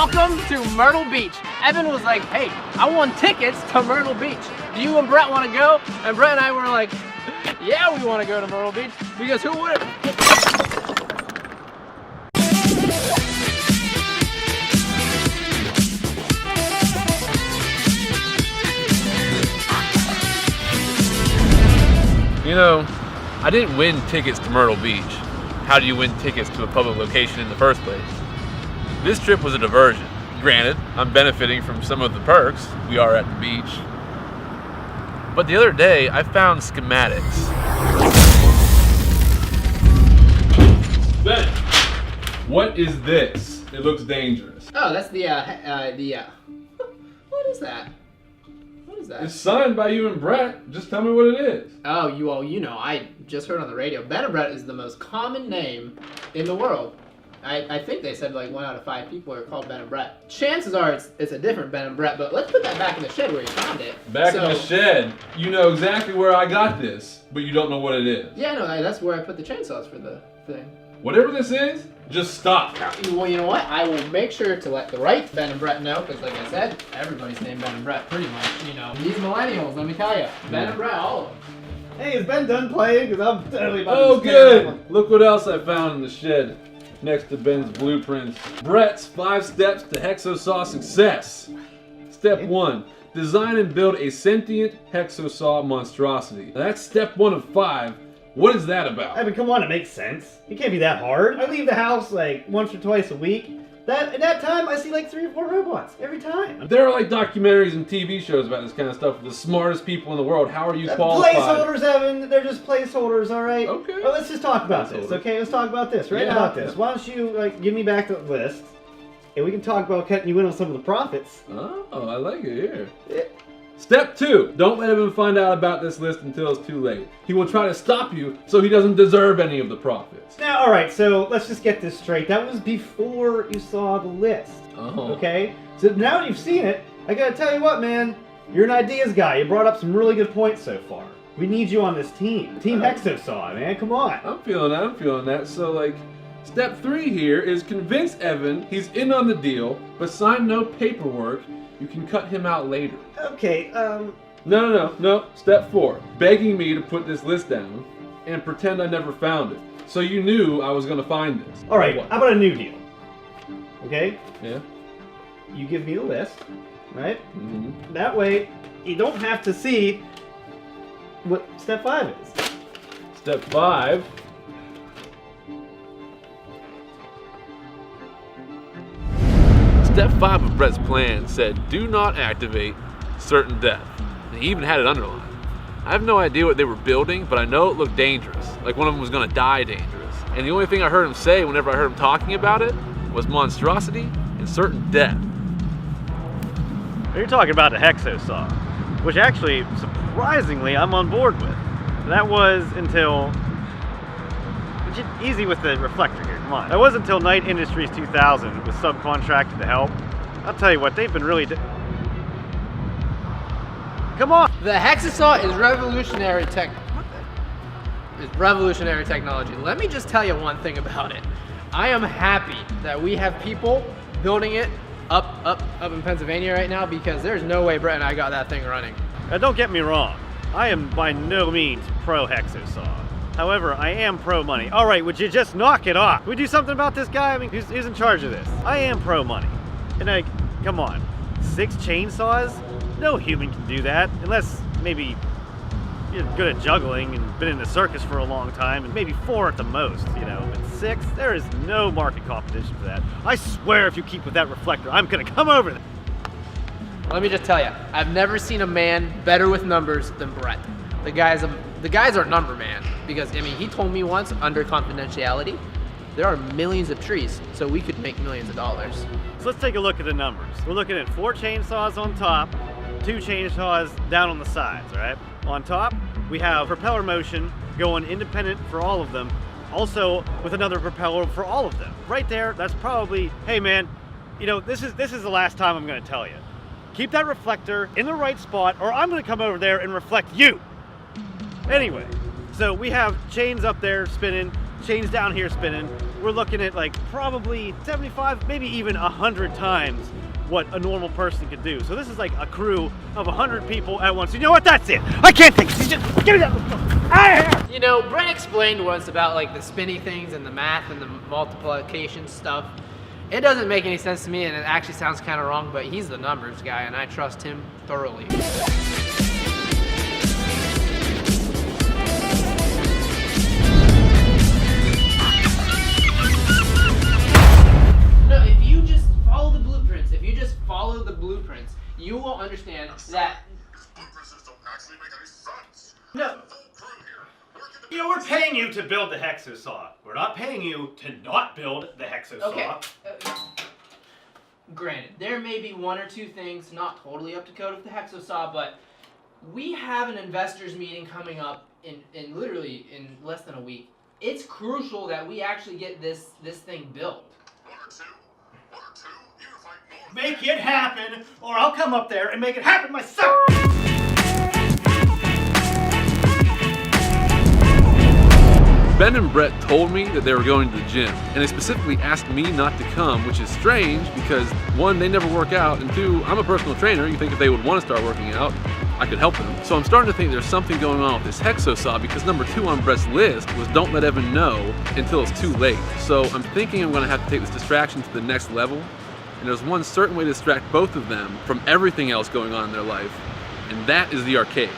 welcome to Myrtle Beach. Evan was like, hey, I won tickets to Myrtle Beach. Do you and Brett want to go? And Brett and I were like, yeah, we want to go to Myrtle Beach, because who wouldn't? You know, I didn't win tickets to Myrtle Beach. How do you win tickets to a public location in the first place? This trip was a diversion. Granted, I'm benefiting from some of the perks. We are at the beach. But the other day, I found schematics. Ben, what is this? It looks dangerous. Oh, that's the what is that? What is that? It's signed by you and Brett. Just tell me what it is. Oh, you know, I just heard on the radio, Ben and Brett is the most common name in the world. I think they said like 1 out of 5 people are called Ben and Brett. Chances are it's a different Ben and Brett, but let's put that back in the shed where you found it. Back in the shed. You know exactly where I got this, but you don't know what it is. Yeah, no, that's where I put the chainsaws for the thing. Whatever this is, just stop. Well, you know what? I will make sure to let the right Ben and Brett know, because like I said, everybody's named Ben and Brett pretty much, you know. These millennials, let me tell you, Ben and Brett, all of them. Hey, is Ben done playing? Because I'm totally about Oh, to scare him. good. Look what else I found in the shed next to Ben's blueprints. Brett's 5 steps to Hexosaw success. Step 1. Design and build a sentient Hexosaw monstrosity. Now, that's step 1 of 5. What is that about? I mean, come on, it makes sense. It can't be that hard. I leave the house like once or twice a week. At that time, I see like 3 or 4 robots every time. There are like documentaries and TV shows about this kind of stuff with the smartest people in the world. How are you qualified? Placeholders, Evan. They're just placeholders, all right? Okay. Well, let's just talk about this, okay? Let's talk about this right now. Why don't you give me back the list, and we can talk about cutting you in on some of the profits. Oh, I like it here. Yeah. Step 2. Don't let him find out about this list until it's too late. He will try to stop you so he doesn't deserve any of the profits. Now, all right, so let's just get this straight. That was before you saw the list, okay? So now that you've seen it, I gotta tell you what, man. You're an ideas guy. You brought up some really good points so far. We need you on this team. Team Hexosaw, man. Come on. I'm feeling that. So, like, step 3 here is convince Evan he's in on the deal, but sign no paperwork. You can cut him out later. Okay, No. Step 4. Begging me to put this list down and pretend I never found it. So you knew I was going to find this. All right, how about a new deal? Okay? Yeah? You give me the list, right? Mm-hmm. That way, you don't have to see what step 5 is. Step 5. Step 5 of Brett's plan said, do not activate certain death. And he even had it underlined. I have no idea what they were building, but I know it looked dangerous. Like one of them was gonna die dangerous. And the only thing I heard him say whenever I heard him talking about it was monstrosity and certain death. You're talking about the Hexosaw, which actually, surprisingly, I'm on board with. That was until... Easy with the reflector here, come on. That was until Night Industries 2000 was subcontracted to help. I'll tell you what, they've been really... Come on! The Hexosaw is revolutionary technology. Let me just tell you one thing about it. I am happy that we have people building it up in Pennsylvania right now, because there's no way Brett and I got that thing running. Now don't get me wrong, I am by no means pro Hexosaw. However, I am pro money. All right, would you just knock it off? Can we do something about this guy? I mean, who's in charge of this? I am pro money. And come on, 6 chainsaws? No human can do that, unless maybe you're good at juggling and been in the circus for a long time, and maybe 4 at the most, you know. But 6, there is no market competition for that. I swear if you keep with that reflector, I'm gonna come over there. Let me just tell you, I've never seen a man better with numbers than Brett. The guy's our number man, because I mean, he told me once under confidentiality, there are millions of trees, so we could make millions of dollars. So let's take a look at the numbers. We're looking at 4 chainsaws on top, 2 chainsaws down on the sides, all right? On top, we have propeller motion going independent for all of them, also with another propeller for all of them. Right there, that's probably, hey man, you know, this is the last time I'm gonna tell you. Keep that reflector in the right spot, or I'm gonna come over there and reflect you. Anyway, so we have chains up there spinning, chains down here spinning. We're looking at like probably 75, maybe even 100 times what a normal person could do. So this is like a crew of 100 people at once. You know what? That's it. I can't think. Just give me that. You know, Brent explained once about like the spinny things and the math and the multiplication stuff. It doesn't make any sense to me, and it actually sounds kind of wrong, but he's the numbers guy, and I trust him thoroughly. No, if you just follow the blueprints, you will understand that. No. You know, we're paying you to build the hexosaw. We're not paying you to not build the hexosaw. Okay. Granted, there may be one or two things not totally up to code with the hexosaw, but we have an investors meeting coming up in literally in less than a week. It's crucial that we actually get this thing built. Make it happen, or I'll come up there and make it happen myself. Ben and Brett told me that they were going to the gym, and they specifically asked me not to come, which is strange because one, they never work out, and two, I'm a personal trainer. You think if they would want to start working out, I could help them. So I'm starting to think there's something going on with this hexosaw because number 2 on Brett's list was don't let Evan know until it's too late. So I'm thinking I'm gonna have to take this distraction to the next level, and there's one certain way to distract both of them from everything else going on in their life, and that is the arcade.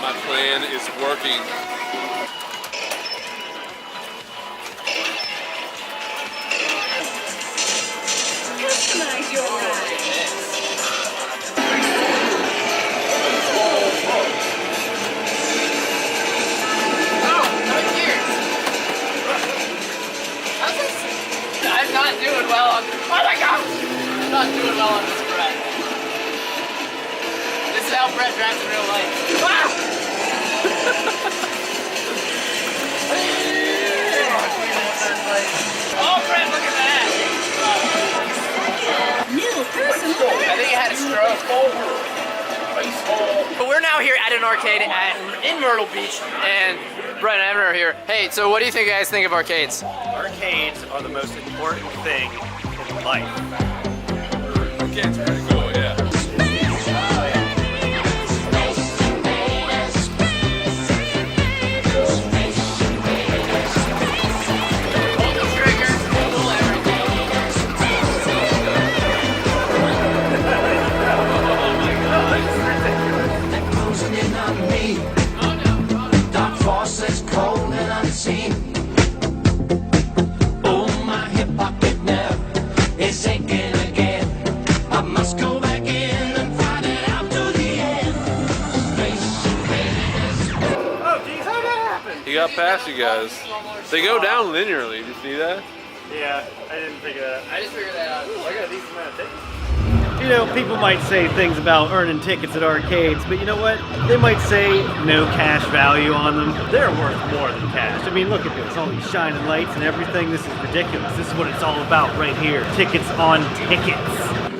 My plan is working. Customize your ride. I'm not doing well on this. Oh my gosh! I'm not doing well on this Brett. This is how Brett drives in real life. Ah! Oh, Brett, look at that! New personal. I think he had a stroke. But we're now here at an arcade in Myrtle Beach, and Brett and Evan are here. Hey, so what do you guys think of arcades? Arcades are the most important thing in life. Arcade's pretty cool, yeah. He got past you guys. They go down linearly. Did you see that? Yeah, I didn't figure that out. I just figured that out. I got a decent amount of tickets. You know, people might say things about earning tickets at arcades, but you know what? They might say no cash value on them. They're worth more than cash. I mean, look at this. All these shining lights and everything. This is ridiculous. This is what it's all about right here. Tickets on tickets.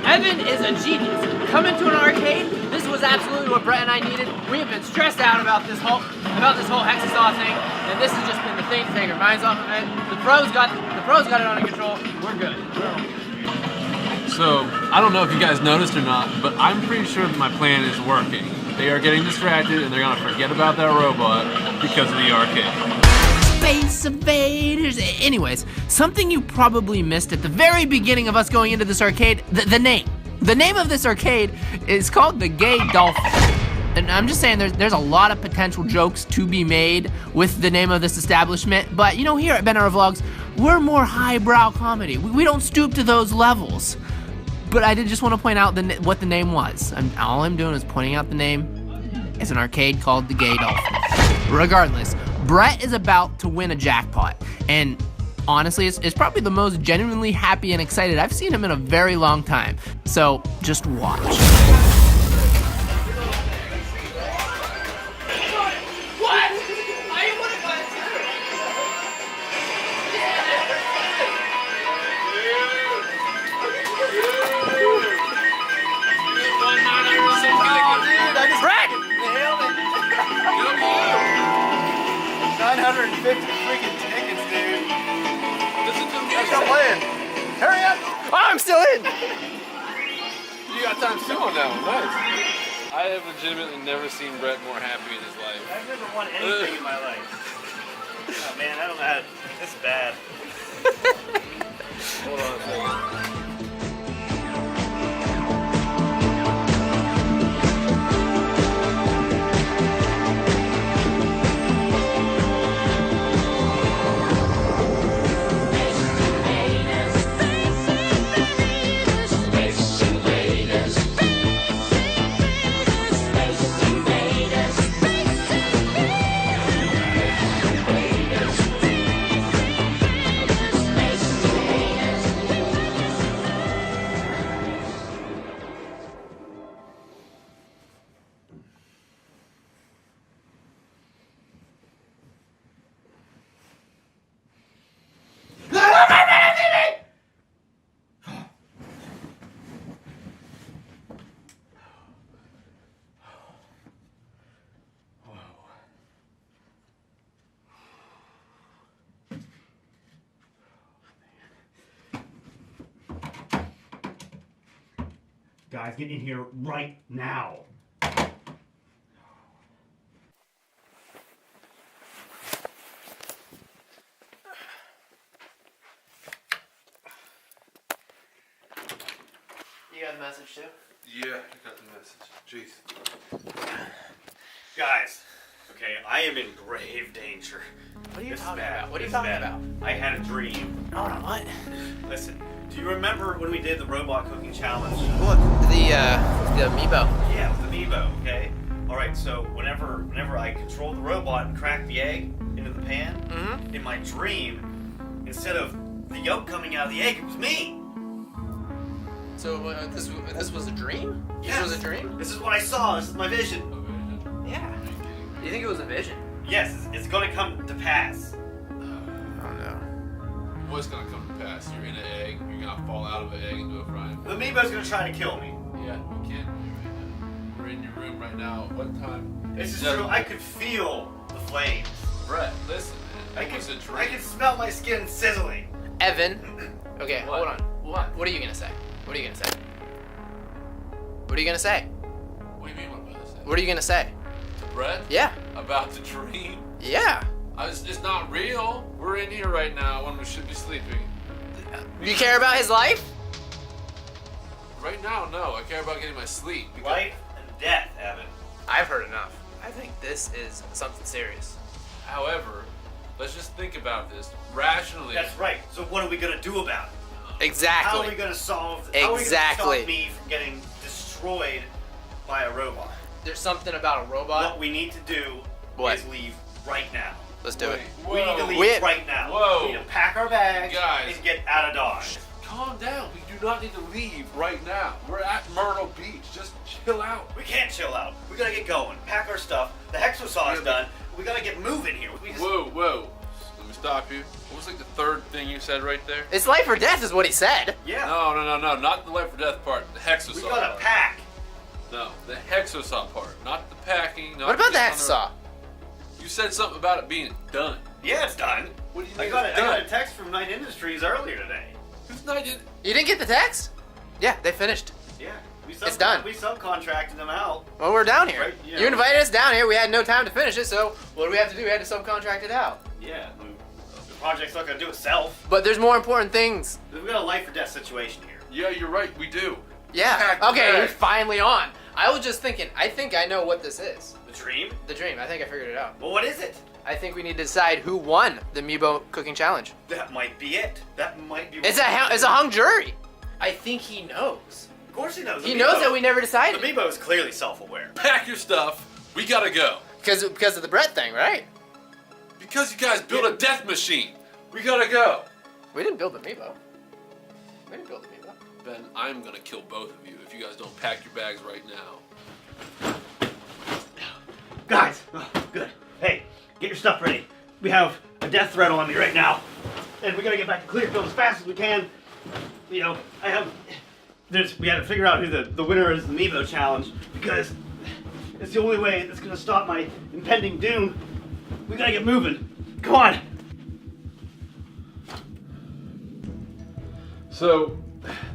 Evan is a genius. Coming to an arcade, this was absolutely what Brett and I needed. We have been stressed out about this whole hexasaw thing, and this has just been the thing to take our minds off of it. The pros got it under control. We're good. So, I don't know if you guys noticed or not, but I'm pretty sure that my plan is working. They are getting distracted and they're gonna forget about that robot because of the arcade. Space Invaders. Anyways, something you probably missed at the very beginning of us going into this arcade, the name. The name of this arcade is called the Gay Dolphin. And I'm just saying there's a lot of potential jokes to be made with the name of this establishment, but you know, here at BenArrowVlogs, we're more highbrow comedy. We don't stoop to those levels. But I did just want to point out what the name was. All I'm doing is pointing out the name. It's an arcade called the Gay Dolphin. Regardless, Brett is about to win a jackpot, and honestly, it's probably the most genuinely happy and excited I've seen him in a very long time. So just watch. What? still in. You got times 2 on that one. Nice. I have legitimately never seen Brett more happy in his life. I've never won anything in my life. Oh man, I don't know how to, this is bad. Hold on a second. Guys, get in here right now. You got the message too? Yeah, I got the message. Jeez. Guys, okay, I am in grave danger. What are you This is talking bad. about? What are you This is talking bad. about? I had a dream. Hold on, what? Listen, do you remember when we did the robot cooking challenge? What? The Mebo. Yeah, with the Mebo, okay? Alright, so whenever I controlled the robot and cracked the egg into the pan, in my dream, instead of the yolk coming out of the egg, it was me! So this was a dream? Yes. This was a dream? This is what I saw, this is my vision. Yeah. You think it was a vision? Yes, it's gonna come to pass. Oh no. What's gonna come to pass? You're in an egg, you're gonna fall out of an egg into a frying The pan. Mebo's gonna try to kill me. Yeah, we can't do it right now. We're in your room right now. What time? This is It's true, I could feel the flames. Brett, listen, man. I It was a could dream. smell my skin sizzling. Evan. Okay, What? hold on. What are you gonna say? What are you gonna say? What are you gonna say? What do you mean what I'm about to say? What are you gonna say? To Brett? Yeah. About the dream? Yeah. It's not real. We're in here right now when we should be sleeping. You care about his life? Right now, no. I care about getting my sleep. because- Life and death, Evan. I've heard enough. I think this is something serious. However, let's just think about this rationally. That's right. So what are we gonna do about it? How are we Exactly. gonna solve? Exactly. How are we gonna stop me from getting destroyed by a robot? There's something about a robot. What we need to do What? is leave right now. Let's do it. Wait, We need to whoa. leave Wait. right now. Whoa. We need to pack our bags Guys. and get out of Dodge. Calm down. We do not need to leave right now. We're at Myrtle Beach. Just chill out. We can't chill out. We gotta get going. Pack our stuff. The hexosaw is done. We gotta get moving here. We just... Whoa. Let me stop you. What was like the third thing you said right there? It's life or death is what he said. Yeah. No. Not the life or death part. The hexosaw. We gotta part. pack. No, the hexosaw part. Not the packing. Not What about the just on hacksaw? You said something about it being done. Yeah, it's done. What do you I mean got it's I got done? a text from Knight Industries earlier today. Who's not in? You didn't get the text? Yeah, they finished. Yeah. It's done. We subcontracted them out. Well, we're down here. Right, yeah. You invited us down here. We had no time to finish it, so what do we have to do? We had to subcontract it out. Yeah. The project's not gonna do itself. But there's more important things. We've got a life or death situation here. Yeah, you're right. We do. Yeah. Pack the Okay, you're bag. finally on. I was just thinking, I think I know what this is. The dream? The dream. I think I figured it out. Well, what is it? I think we need to decide who won the Mebo cooking challenge. That might be it. That might be. It's a hung jury. I think he knows. Of course he knows. He knows that we never The decided. Mebo is clearly self-aware. Pack your stuff. We gotta go. Because of the Brett thing, right? Because you guys built a death machine. We gotta go. We didn't build the Mebo. We didn't build the Mebo. Ben, I'm gonna kill both of you if you guys don't pack your bags right now. Guys, good. Hey, get your stuff ready. We have a death threat on me right now, and we gotta get back to Clearfield as fast as we can. You know, we got to figure out who the winner is of the Mebo challenge, because it's the only way that's gonna stop my impending doom. We gotta get moving. Come on. So,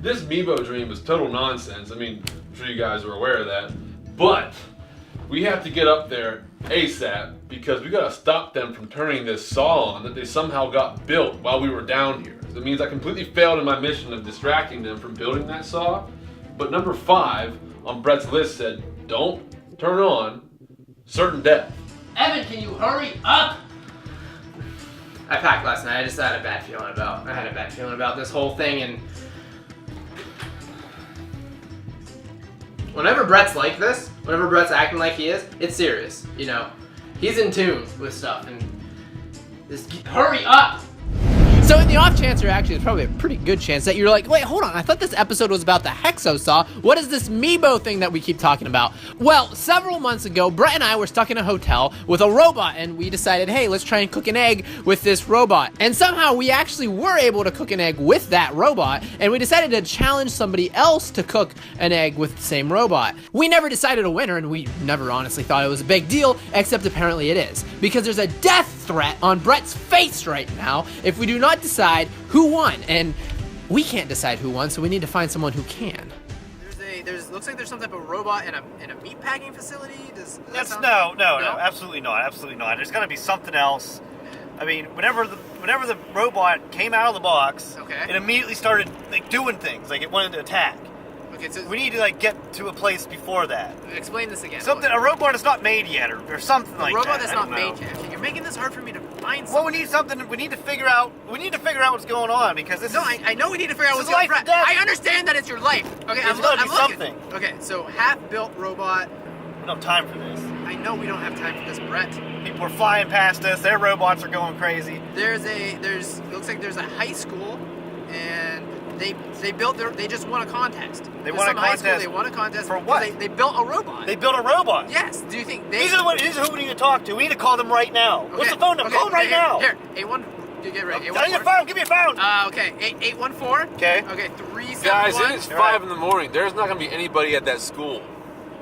this Mebo dream is total nonsense. I mean, I'm sure you guys are aware of that. But we have to get up there ASAP because we gotta stop them from turning this saw on that they somehow got built while we were down here. So that means I completely failed in my mission of distracting them from building that saw. But number 5 on Brett's list said, don't turn on certain death. Evan, can you hurry up? I packed last night. I just had a bad feeling about this whole thing, and whenever Brett's like this, whenever Brett's acting like he is, it's serious. You know, he's in tune with stuff, and just hurry up. So in the off chance, or actually it's probably a pretty good chance that you're like, wait, hold on, I thought this episode was about the Hexo Saw. What is this Mebo thing that we keep talking about? Well, several months ago, Brett and I were stuck in a hotel with a robot, and we decided, hey, let's try and cook an egg with this robot. And somehow we actually were able to cook an egg with that robot, and we decided to challenge somebody else to cook an egg with the same robot. We never decided a winner, and we never honestly thought it was a big deal, except apparently it is. Because there's a death threat on Brett's face right now if we do not decide who won, and we can't decide who won, so we need to find someone who can. Looks like there's some type of robot in a meat packing facility. No, absolutely not. There's gotta be something else. I mean, whenever the robot came out of the box, Okay. it immediately started like doing things, like it wanted to attack. Okay, so We need to like get to a place before that. explain this again. A robot is not made yet, or something like that. A robot that's I not don't know. made yet. Okay, you're making this hard for me to find Well, something. we need something. We need to figure out what's going on because this No, is. I know we need to figure out This what's is going life and on. death. I understand that it's your life. Okay, There's gotta be looking. something. Okay, so half-built robot. We don't have time for this. I know we don't have time for this, Brett. People are flying past us. Their robots are going crazy. It looks like there's a high school, and they just won a contest. They There's won a some high school, contest they won a contest for because what? They built a robot. They built a robot. Yes. Do you think These are who we need to talk to. We need to call them right now. Okay, What's the phone number? okay, Call them right here, now. Here, A1. You get ready. I need a phone. Give me a phone. Okay, 814. Okay. Okay, 371. Guys, it is 5 in the morning. There's not gonna be anybody at that school.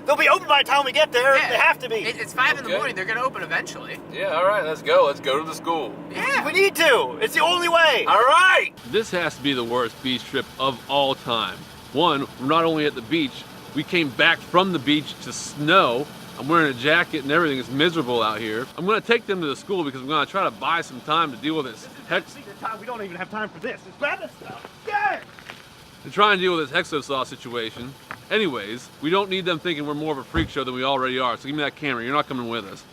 They'll be open by the time we get there. Yeah. They have to be. It's 5 in the Okay. morning. They're gonna open eventually. Yeah, all right, let's go. Let's go to the school. Yeah. We need to. It's the only way. All right! This has to be the worst beach trip of all time. One, we're not only at the beach, we came back from the beach to snow. I'm wearing a jacket and everything. It's miserable out here. I'm gonna take them to the school because I'm gonna try to buy some time to deal with this We don't even have time for this. Just grab this stuff. Yeah. to try and deal with this Hexosaw situation. Anyways, we don't need them thinking we're more of a freak show than we already are, so give me that camera. You're not coming with us.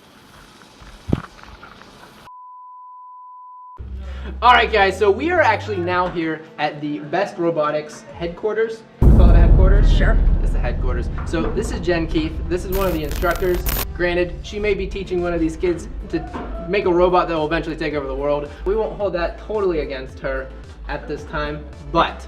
All right, guys. So we are actually now here at the Best Robotics headquarters. We call it a headquarters. Sure. It's the headquarters. So this is Jen Keith. This is one of the instructors. Granted, she may be teaching one of these kids to make a robot that will eventually take over the world. We won't hold that totally against her at this time, but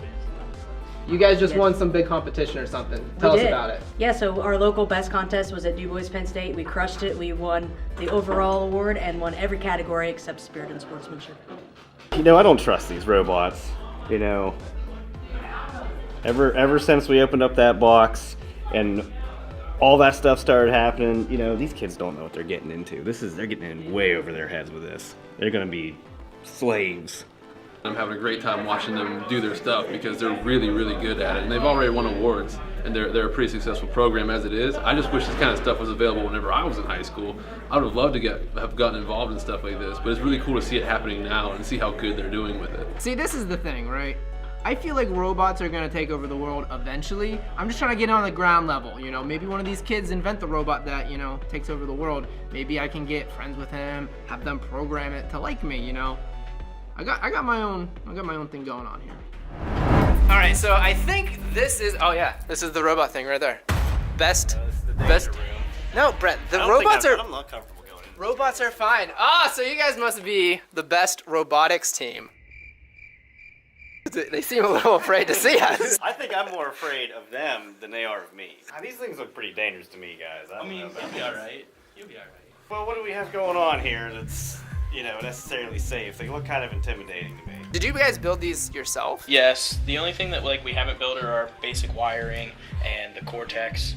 you guys just won some big competition or something. Tell us about it. Yeah, so our local best contest was at DuBois, Penn State. We crushed it. We won the overall award and won every category except spirit and sportsmanship. You know, I don't trust these robots. You know, ever since we opened up that box and all that stuff started happening, you know, these kids don't know what they're getting into. They're getting in way over their heads with this. They're gonna be slaves. I'm having a great time watching them do their stuff because they're really, really good at it. And they've already won awards, and they're a pretty successful program as it is. I just wish this kind of stuff was available whenever I was in high school. I would have loved to have gotten involved in stuff like this, but it's really cool to see it happening now and see how good they're doing with it. See, this is the thing, right? I feel like robots are gonna take over the world eventually. I'm just trying to get on the ground level, you know. Maybe one of these kids invent the robot that, you know, takes over the world. Maybe I can get friends with him, have them program it to like me, you know. I got my own thing going on here. All right, so I think this is this is the robot thing right there. Best. No, Brett, the robots are. I'm not comfortable going in. Robots are fine. Ah, so you guys must be the best robotics team. They seem a little afraid to see us. I think I'm more afraid of them than they are of me. These things look pretty dangerous to me, guys. I mean, You'll be alright. You'll be alright. Well, what do we have going on here that's, you know, necessarily safe? They look kind of intimidating to me. Did you guys build these yourself? Yes, the only thing that we haven't built are our basic wiring and the cortex,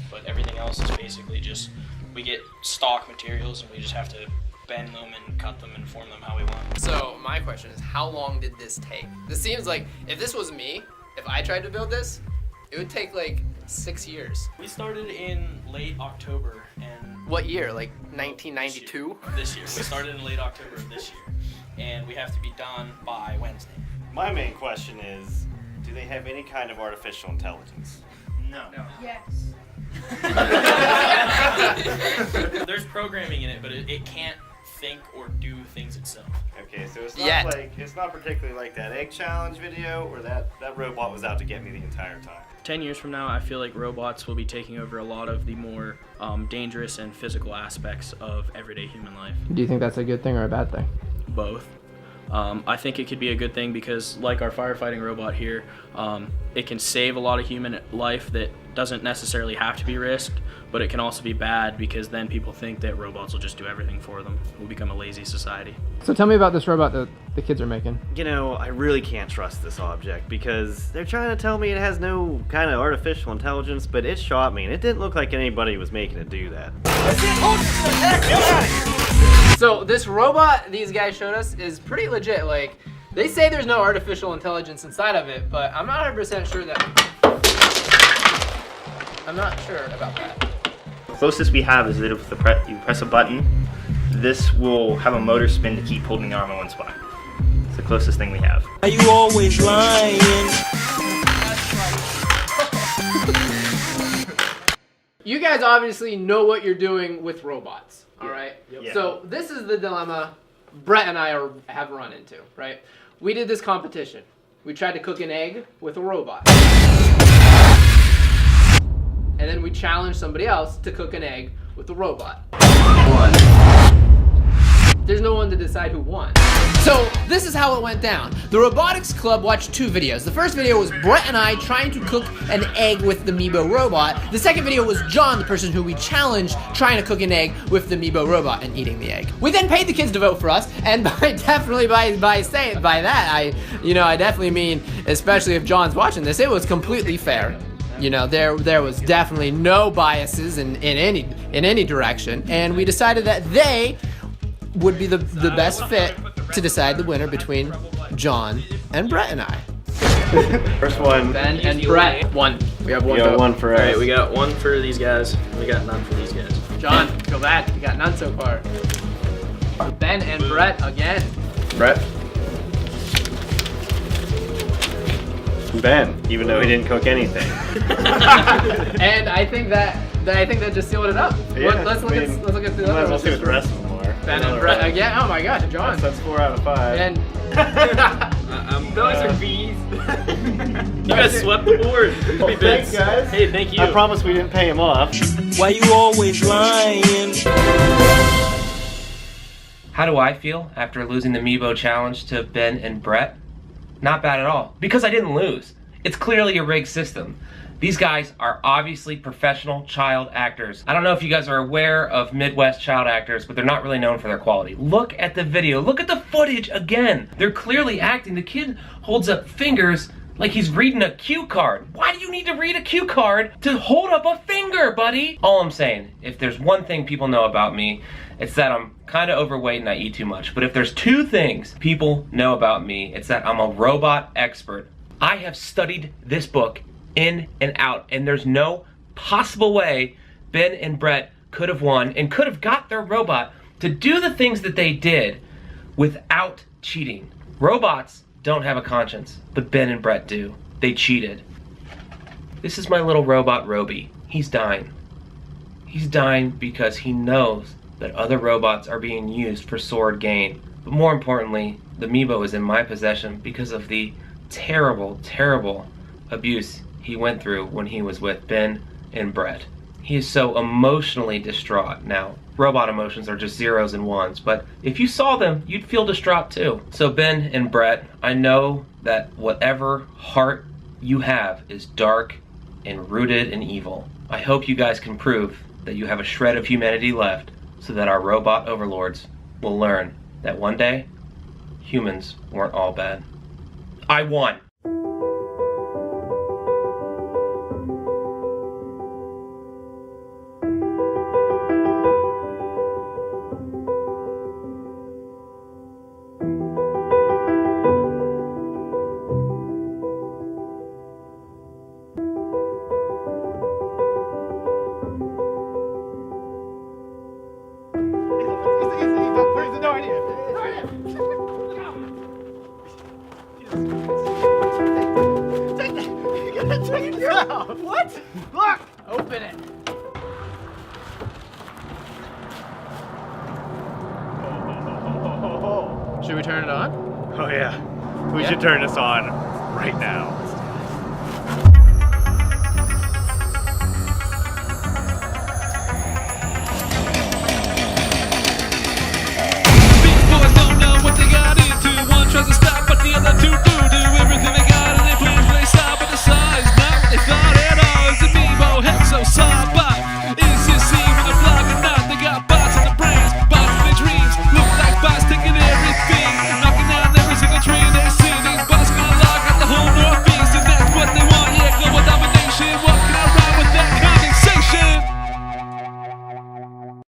but everything else is basically just we get stock materials and we just have to bend them and cut them and form them how we want. So my question is, how long did this take? This seems like if this was me if I tried to build this, it would take like 6 years. We started in late October and What year? Like 1992? this year. We started in late October of this year. And we have to be done by Wednesday. My main question is, do they have any kind of artificial intelligence? No. Yes. There's programming in it, but it can't think or do things itself. Okay, so it's not Yet. like it's not particularly like that egg challenge video where that robot was out to get me the entire time. 10 years from now, I feel like robots will be taking over a lot of the more dangerous and physical aspects of everyday human life. Do you think that's a good thing or a bad thing? Both. I think it could be a good thing because, like our firefighting robot here, it can save a lot of human life that doesn't necessarily have to be risked, but it can also be bad because then people think that robots will just do everything for them. We'll become a lazy society. So tell me about this robot that the kids are making. You know, I really can't trust this object because they're trying to tell me it has no kind of artificial intelligence, but it shot me and it didn't look like anybody was making it do that. So this robot these guys showed us is pretty legit. Like, they say there's no artificial intelligence inside of it, but I'm not 100% sure that... I'm not sure about that. Closest we have is that if you press a button, this will have a motor spin to keep holding the arm in one spot. It's the closest thing we have. Are you always lying? You guys obviously know what you're doing with robots, all right? Yeah. So this is the dilemma Brett and I have run into, right? We did this competition. We tried to cook an egg with a robot. And then we challenged somebody else to cook an egg with a robot. There's no one to decide who won. So this is how it went down. The Robotics Club watched 2 videos. The first video was Brett and I trying to cook an egg with the Mebo robot. The second video was John, the person who we challenged, trying to cook an egg with the Mebo robot and eating the egg. We then paid the kids to vote for us, and by that, I definitely mean, especially if John's watching this, it was completely fair. You know, there was definitely no biases in any direction, and we decided that they would be the best fit to decide the winner between John and Brett and I. First one. Ben and Brett won. We have one. We got vote. one for us. All right, we got one for these guys. We got none for these guys. John, go back. You got none so far. Ben and Brett again. Brett. Ben, even though he didn't cook anything. And I think that just sealed it up. Yeah, Let's look at the Might other as well ones. see what the rest of them are. Ben and Brett again. Oh my gosh, John. That's 4 out of 5. And Those are bees. You guys swept the board. Thanks, guys. Hey, thank you. I promise we didn't pay him off. Why you always lying? How do I feel after losing the Mebo challenge to Ben and Brett? Not bad at all, because I didn't lose. It's clearly a rigged system. These guys are obviously professional child actors. I don't know if you guys are aware of Midwest child actors, but they're not really known for their quality. Look at the video, look at the footage again. They're clearly acting. The kid holds up fingers like he's reading a cue card. Why do you need to read a cue card to hold up a finger, buddy? All I'm saying, if there's one thing people know about me, it's that I'm kind of overweight and I eat too much. But if there's 2 things people know about me, it's that I'm a robot expert. I have studied this book in and out, and there's no possible way Ben and Brett could have won and could have got their robot to do the things that they did without cheating. Robots don't have a conscience, but Ben and Brett do. They cheated. This is my little robot Roby. He's dying. He's dying because he knows that other robots are being used for sword gain. But more importantly, the Mebo is in my possession because of the terrible, terrible abuse he went through when he was with Ben and Brett. He is so emotionally distraught now. Robot emotions are just 0s and 1s, but if you saw them, you'd feel distraught too. So Ben and Brett, I know that whatever heart you have is dark and rooted in evil. I hope you guys can prove that you have a shred of humanity left so that our robot overlords will learn that one day, humans weren't all bad. I won. You gotta take it out. What? Look. Open it. Oh. Should we turn it on? Oh yeah. We Yeah. should turn this on right now.